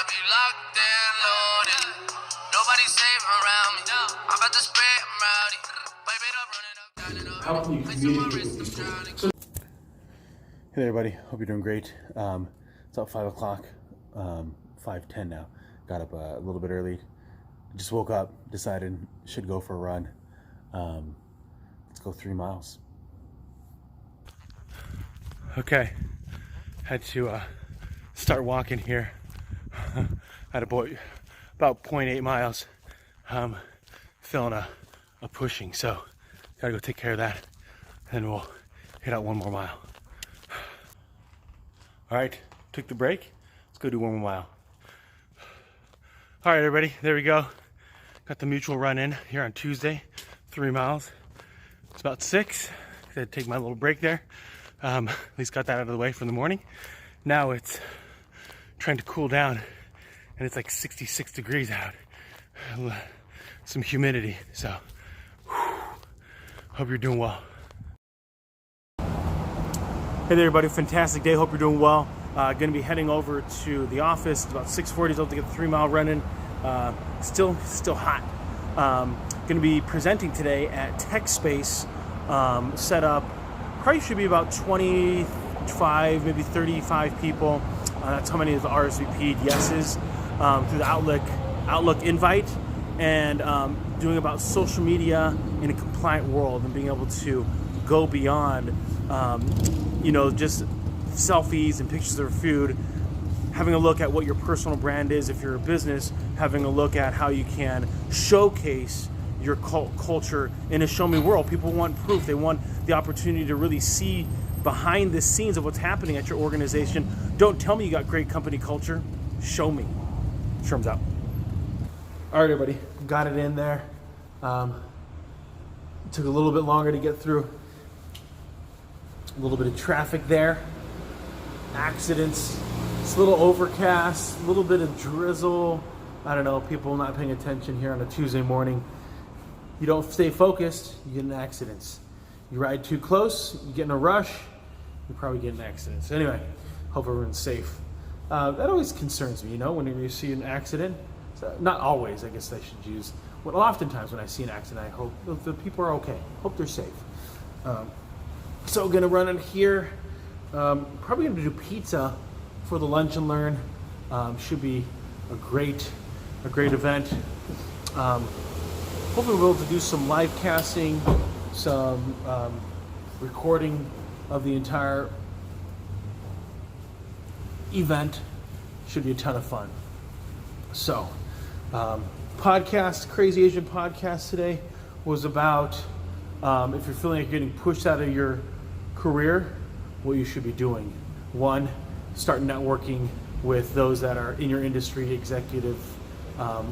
be locked and loaded. Nobody safe around me. I'm about to spread rowdy. Pipe it up, run it up, got it up. How can you communicate with people? Hey there, everybody. Hope you're doing great. It's about 5 o'clock, 5:10 now. Got up a little bit early. Just woke up, decided should go for a run. Let's go 3 miles. Okay, had to start walking here. Had about 0.8 miles. Feeling a pushing, so gotta go take care of that. Then we'll hit out 1 more mile. All right, took the break. Let's go do 1 more mile. All right, everybody, there we go. Got the mutual run in here on Tuesday, 3 miles. It's about 6. I had to take my little break there. At least got that out of the way from the morning. Now it's trying to cool down, and it's like 66 degrees out. Some humidity, so hope you're doing well. Hey there, everybody. Fantastic day. Hope you're doing well. Going to be heading over to the office. It's about 6:40. So to get the 3 mile run in. Still hot. Going to be presenting today at Tech Space. Set up. Probably should be about 25, maybe 35 people. That's how many of the RSVP'd yeses through the Outlook invite, and doing about social media in a compliant world and being able to go beyond, just selfies and pictures of food. Having a look at what your personal brand is if you're a business, having a look at how you can showcase your culture in a show me world. People want proof. They want the opportunity to really see behind the scenes of what's happening at your organization. Don't tell me you got great company culture. Show me. Sherman's out. All right, everybody. Got it in there. Took a little bit longer to get through. A little bit of traffic there. Accidents. It's a little overcast. A little bit of drizzle. I don't know. People not paying attention here on a Tuesday morning. You don't stay focused, you get in accidents. You ride too close, you get in a rush, you probably get in accidents. So anyway, hope everyone's safe. That always concerns me, whenever you see an accident. So, not always, I guess I should use. Well, oftentimes when I see an accident, I hope the people are okay. Hope they're safe. So gonna run in here. Probably gonna do pizza for the lunch and learn. Should be a great event. Hopefully we'll be able to do some live casting, some recording of the entire event. Should be a ton of fun. So, Crazy Asian podcast today was about if you're feeling like you're getting pushed out of your career, what you should be doing. 1, start networking with those that are in your industry, executive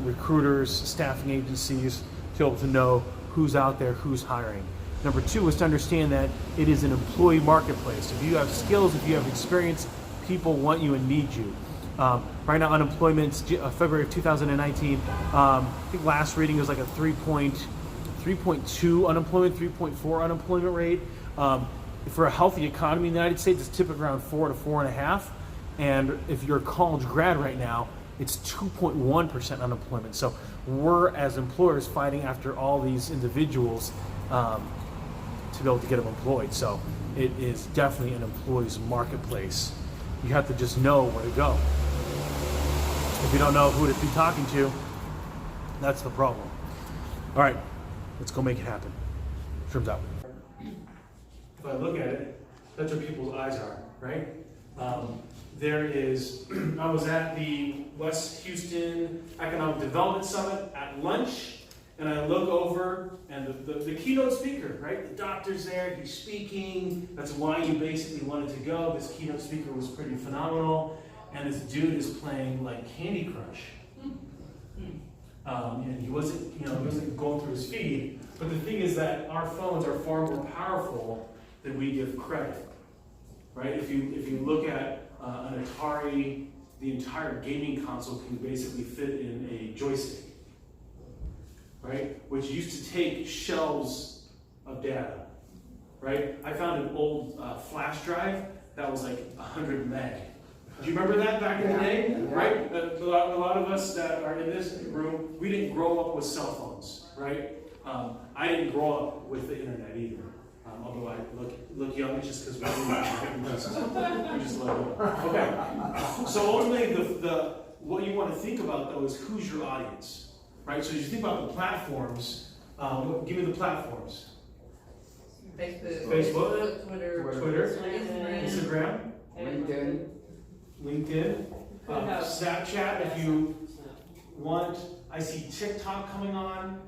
recruiters, staffing agencies, to be able to know who's out there, who's hiring. Number 2 is to understand that it is an employee marketplace. If you have skills, if you have experience, people want you and need you. Right now, unemployment, February of 2019, I think last reading was like a 3.2 unemployment, 3.4 unemployment rate. For a healthy economy in the United States, it's typically around 4 to 4.5. And if you're a college grad right now, it's 2.1% unemployment. So we're, as employers, fighting after all these individuals to be able to get them employed. So it is definitely an employee's marketplace. You have to just know where to go. If you don't know who to be talking to, that's the problem. All right, let's go make it happen. Trim's out. If I look at it, that's where people's eyes are, right? There is, I was at the West Houston Economic Development Summit at lunch, and I look over, and the keynote speaker, right? The doctor's there, he's speaking. That's why you basically wanted to go. This keynote speaker was pretty phenomenal, and this dude is playing like Candy Crush. And he wasn't going through his feed. But the thing is that our phones are far more powerful than we give credit, right? If you look at an Atari, the entire gaming console can basically fit in a joystick, right? Which used to take shelves of data, right? I found an old flash drive that was like 100 meg. Do you remember that back in the day? right? A lot of us that are in this room, we didn't grow up with cell phones, right? I didn't grow up with the internet either. Although I look young, it's just because we just love it. Okay. So ultimately, what you want to think about though is who's your audience, right? So as you think about the platforms, give me the platforms. Facebook, Twitter, Instagram, LinkedIn, Snapchat if you want. I see TikTok coming on.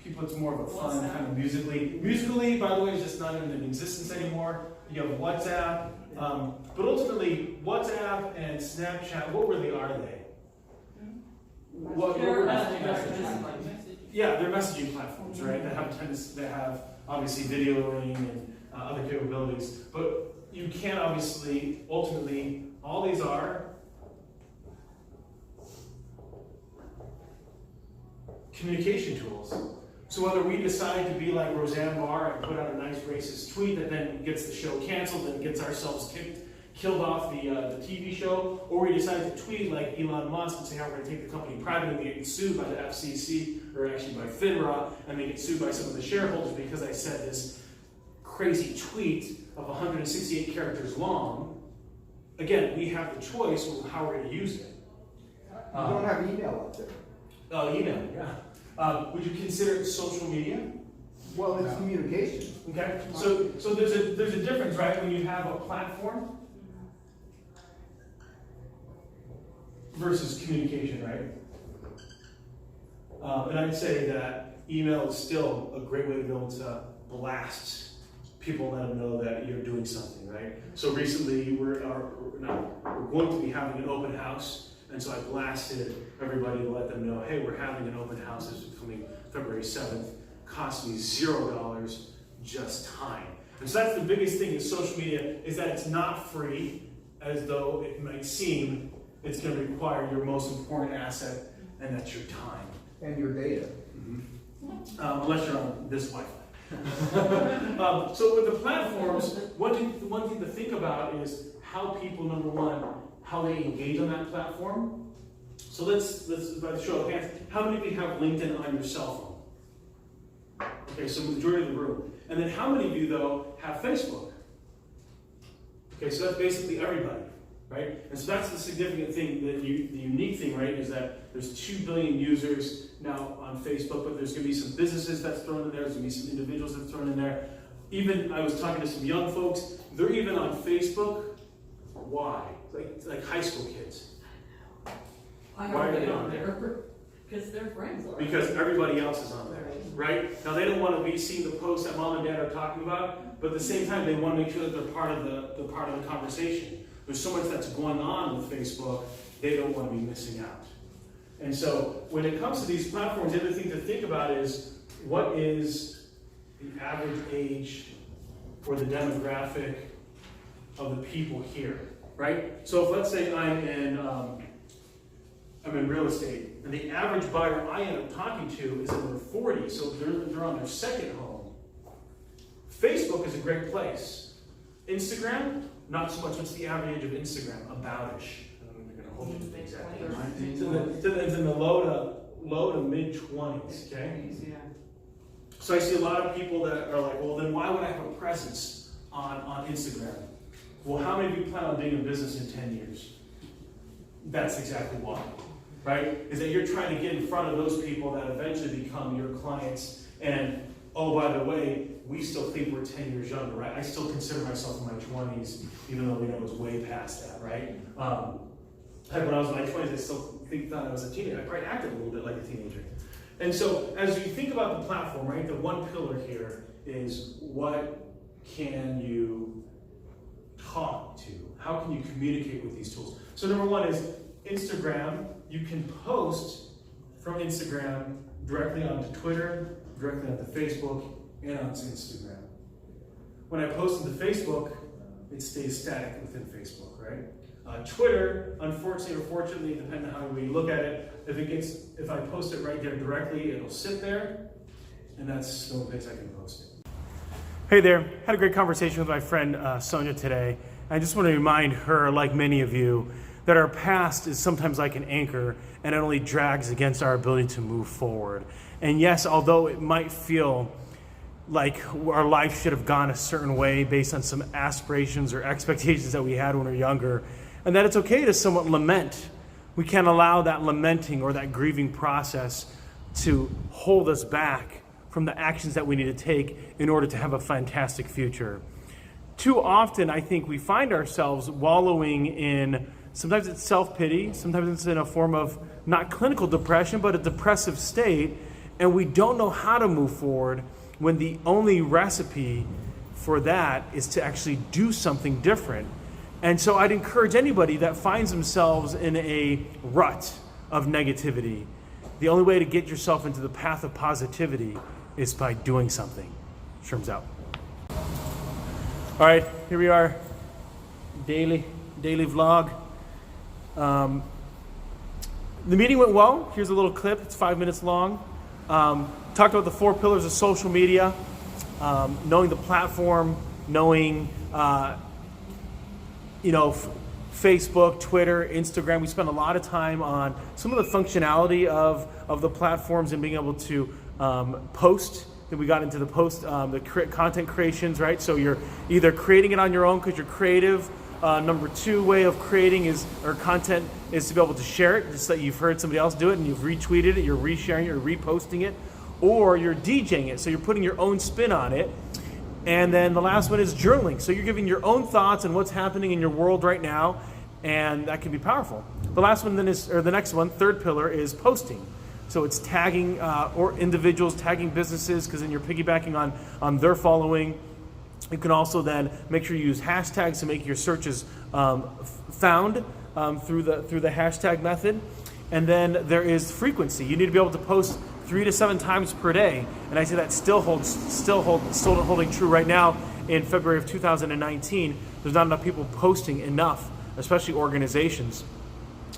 People, it's more of a fun kind of musically, by the way, is just not even in existence anymore. You have WhatsApp, but ultimately, WhatsApp and Snapchat, what really are they? Yeah, they're messaging platforms, right? That have obviously videoing and other capabilities, but you can't obviously, ultimately, all these are communication tools. So whether we decide to be like Roseanne Barr and put out a nice racist tweet that then gets the show canceled and gets ourselves killed off the TV show, or we decide to tweet like Elon Musk and say how we're going to take the company private and we get sued by the FCC, or actually by FINRA, and they get sued by some of the shareholders because I said this crazy tweet of 168 characters long. Again, we have the choice of how we're going to use it. You don't have email up there. Oh, email, yeah. Would you consider it social media? Well, it's communication. Okay, so there's a difference, right? When you have a platform versus communication, right? And I'd say that email is still a great way to be able to blast people and let them know that you're doing something, right? So recently, we're going to be having an open house. And so I blasted everybody to let them know, hey, we're having an open house. This is coming February 7th. Cost me $0, just time. And so that's the biggest thing in social media, is that it's not free, as though it might seem. It's going to require your most important asset, and that's your time. And your data. Mm-hmm. Unless you're on this Wi-Fi. So with the platforms, one thing to think about is how people, number one, how they engage on that platform. So let's by the show of hands, how many of you have LinkedIn on your cell phone? Okay, so the majority of the room. And then how many of you, though, have Facebook? Okay, so that's basically everybody, right? And so that's the significant thing, the unique thing, right, is that there's 2 billion users now on Facebook, but there's going to be some businesses that's thrown in there, there's going to be some individuals that's thrown in there. Even, I was talking to some young folks, they're even on Facebook. Why? Like high school kids. Why are they on there? Because their friends are. Because everybody else is on there, right? Now they don't want to be seeing the posts that mom and dad are talking about, but at the same time they want to make sure that they're part of the conversation. There's so much that's going on with Facebook, they don't want to be missing out. And so when it comes to these platforms, the other thing to think about is what is the average age or the demographic of the people here, right? So if let's say I'm in real estate, and the average buyer I end up talking to is in their 40s, so they're on their second home. Facebook is a great place. Instagram, not so much. What's the average age of Instagram? About-ish. I don't know if they're going to hold you to the exact number. It's in the low to mid 20s. Okay. So I see a lot of people that are like, well, then why would I have a presence on Instagram? Well, how many of you plan on being in business in 10 years? That's exactly why, right? Is that you're trying to get in front of those people that eventually become your clients. And, oh, by the way, we still think we're 10 years younger, right? I still consider myself in my 20s, even though we know it was way past that, right? Like when I was in my 20s, I still thought I was a teenager. I probably acted a little bit like a teenager. And so as you think about the platform, right, the one pillar here is what can you talk to? How can you communicate with these tools? So number one is Instagram. You can post from Instagram directly onto Twitter, directly onto Facebook, and onto Instagram. When I post into Facebook, it stays static within Facebook, right? Twitter, unfortunately or fortunately, depending on how you look at it, if I post it right there directly, it'll sit there, and that's the only place I can post it. Hey there, had a great conversation with my friend Sonia today. I just want to remind her, like many of you, that our past is sometimes like an anchor and it only drags against our ability to move forward. And yes, although it might feel like our life should have gone a certain way based on some aspirations or expectations that we had when we were younger, and that it's okay to somewhat lament, we can't allow that lamenting or that grieving process to hold us back from the actions that we need to take in order to have a fantastic future. Too often, I think we find ourselves wallowing in, sometimes it's self-pity, sometimes it's in a form of not clinical depression, but a depressive state, and we don't know how to move forward when the only recipe for that is to actually do something different. And so I'd encourage anybody that finds themselves in a rut of negativity, the only way to get yourself into the path of positivity is by doing something. Sherm's out. All right, here we are, daily vlog. The meeting went well. Here's a little clip. It's 5 minutes long. Talked about the 4 pillars of social media, knowing the platform, knowing, Facebook, Twitter, Instagram. We spent a lot of time on some of the functionality of the platforms and being able to post. Then we got into the content creations, right? So you're either creating it on your own because you're creative. Number 2 way of creating content is to be able to share it, just that you've heard somebody else do it and you've retweeted it, you're resharing it, you're reposting it, or you're DJing it, so you're putting your own spin on it. And then the last one is journaling. So you're giving your own thoughts on what's happening in your world right now, and that can be powerful. The next one, 3rd pillar, is posting. So it's tagging or individuals, tagging businesses, because then you're piggybacking on their following. You can also then make sure you use hashtags to make your searches found through the hashtag method. And then there is frequency. You need to be able to post 3 to 7 times per day. And I say that still holding true right now in February of 2019. There's not enough people posting enough, especially organizations,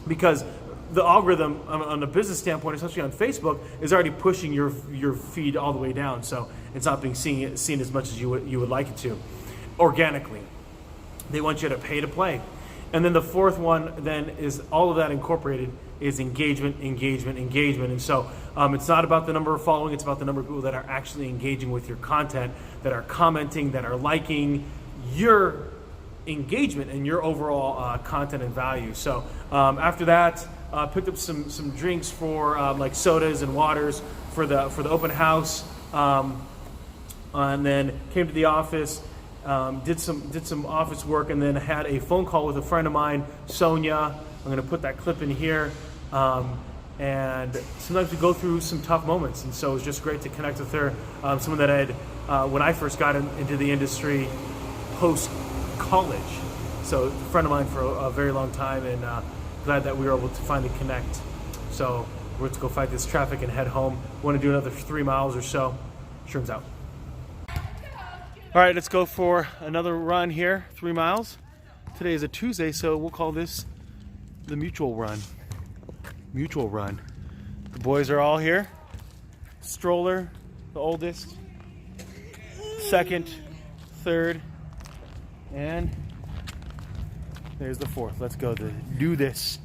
because the algorithm on a business standpoint, especially on Facebook, is already pushing your feed all the way down. So it's not being seen as much as you would like it to, organically. They want you to pay to play. And then the 4th one then is all of that incorporated is engagement. And so it's not about the number of following, it's about the number of people that are actually engaging with your content, that are commenting, that are liking your engagement and your overall content and value. So after that, picked up some drinks for like sodas and waters for the open house, and then came to the office, did some office work, and then had a phone call with a friend of mine, Sonia. I'm going to put that clip in here. And sometimes we go through some tough moments, and so it was just great to connect with her. Someone that I had, when I first got into the industry, post college. So a friend of mine for a very long time, and glad that we were able to finally connect. So we're going to go fight this traffic and head home. Want to do another 3 miles or so. Sherm's out. All right, let's go for another run here, 3 miles. Today is a Tuesday, so we'll call this the mutual run. Mutual run. The boys are all here. Stroller, the oldest, 2nd, 3rd, and there's the 4th. Let's go to do this.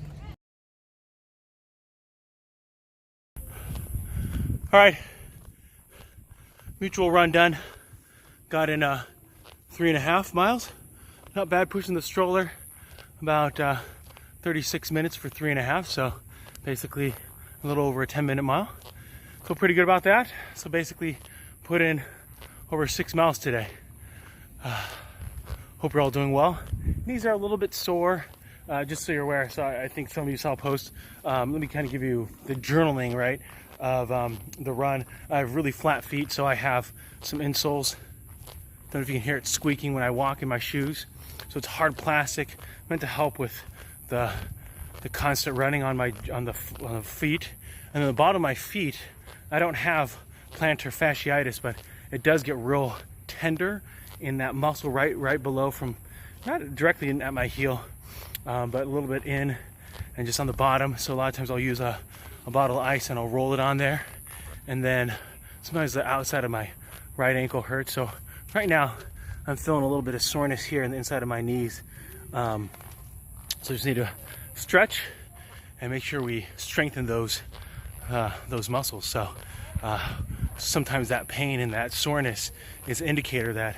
All right, mutual run done. Got in 3.5 miles. Not bad pushing the stroller. About 36 minutes for 3.5. So basically a little over a 10-minute mile. Feel pretty good about that. So basically put in over 6 miles today. Hope you're all doing well. Knees are a little bit sore, just so you're aware. So I think some of you saw a post. Let me kind of give you the journaling, right, of the run. I have really flat feet, so I have some insoles. Don't know if you can hear it squeaking when I walk in my shoes. So it's hard plastic, meant to help with the constant running on the feet. And then the bottom of my feet, I don't have plantar fasciitis, but it does get real tender in that muscle right below, from not directly in at my heel, but a little bit in and just on the bottom. So a lot of times I'll use a bottle of ice and I'll roll it on there, and then sometimes the outside of my right ankle hurts. So right now I'm feeling a little bit of soreness here in the inside of my knees. So I just need to stretch and make sure we strengthen those muscles. So sometimes that pain and that soreness is an indicator that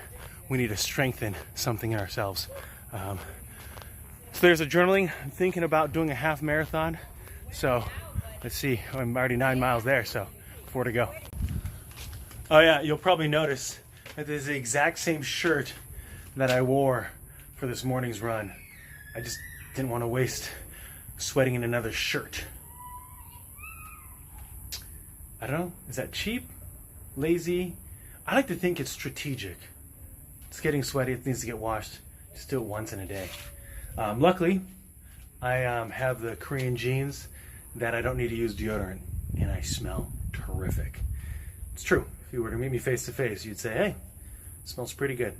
we need to strengthen something in ourselves. So there's a journaling. I'm thinking about doing a half marathon. So let's see, I'm already 9 miles there, so 4 to go. Oh yeah, you'll probably notice that this is the exact same shirt that I wore for this morning's run. I just didn't want to waste sweating in another shirt. I don't know, is that cheap? Lazy? I like to think it's strategic. It's getting sweaty, it needs to get washed. Just do it once in a day. Luckily, I have the Korean jeans that I don't need to use deodorant, and I smell terrific. It's true. If you were to meet me face to face, you'd say, hey, it smells pretty good.